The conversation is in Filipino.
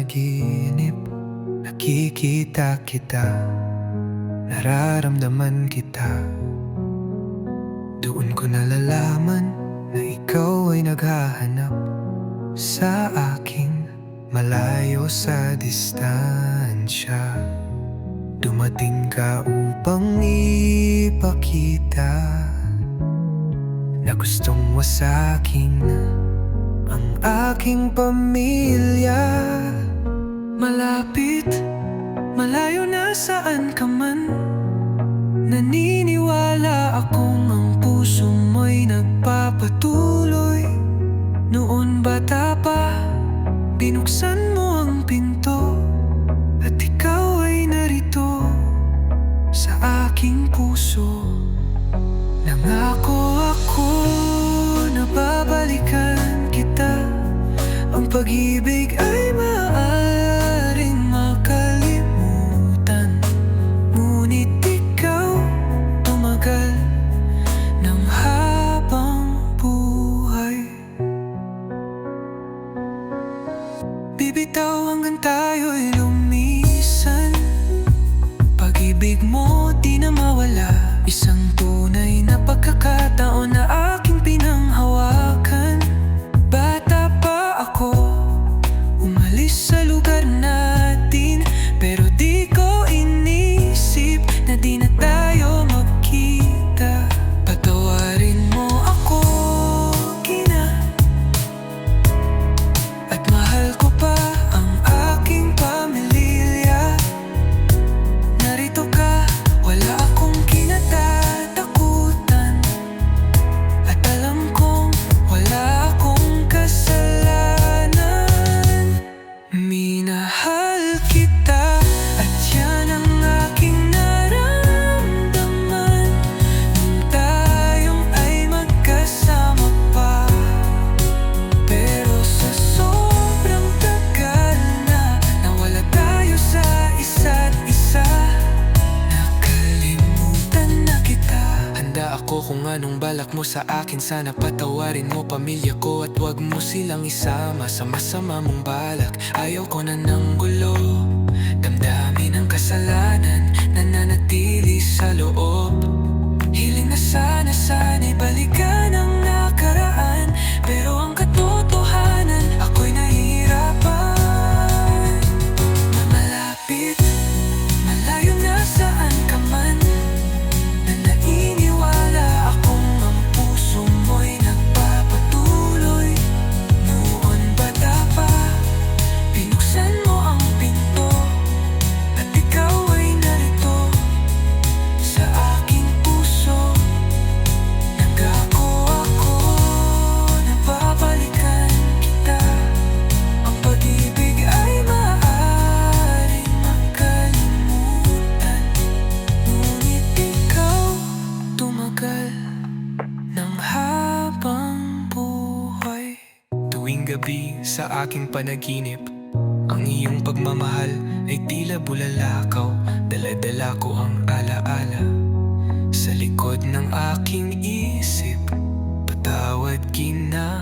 panaginip, nakikita kita, nararamdaman kita. Doon ko nalalaman na ikaw ay naghahanap sa akin, malayo sa distansya. Dumating ka upang ipakita na gustong wasakin ang aking pamilya. Malapit, malayo na saan ka man, naniniwala akong ang puso mo'y nagpapatuloy. Noon bata pa, binuksan mo ang pinto, at ikaw ay narito sa aking puso. Nangako ako na babalikan kita, ang pag-ibig ay maaaring makalimutan. Ngunit ikaw tumagal ng habang buhay. Bibitaw hanggang tayo'y lumisan, pag-ibig mo di na mawala. Isang tunay na pagkakataon na aking pinanghawakan. Bata pa ako, umalis sa lugar natin, pero di ko inisip na di na tayo magkita. Patawarin mo ako, Gina, at mahal ko pa ang aking pamilya. Narito ka, wala akong kinatatakutan, at alam kong wala akong kasalanan. Minahal kita, at yan ang aking naramdaman nung tayong ay magkasama pa. Pero sa sobrang tagal na nawala tayo sa isa't isa, nakalimutan na kita. Handa ako kung anong balak mo sa akin, sana patawarin mo pamilya ko at wag mo silang isama sa masama mong balak. Ayaw ko na ng gulo, damdamin ang kasalanan, nananatili sa loob. Hiling na sana'y balikan ang nakaraan, pero ang katotohanan, ako'y nahihirapan. Na malapit, malayo na saan ka man, na naniniwala akong ang puso mo'y nagpapatuloy. Noon bata pa, binuksan mo ang pinto, at ikaw ay narito sa aking puso. Nangako ako na babalikan kita, ang pag-ibig ay maaaring makalimutan. Ngunit ikaw tumagal ng habang buhay. Tuwing gabi sa aking panaginip, ang iyong pagmamahal ay tila bulalakaw. Dala-dala ko ang alaala sa likod ng aking isip. Patawad, Gina,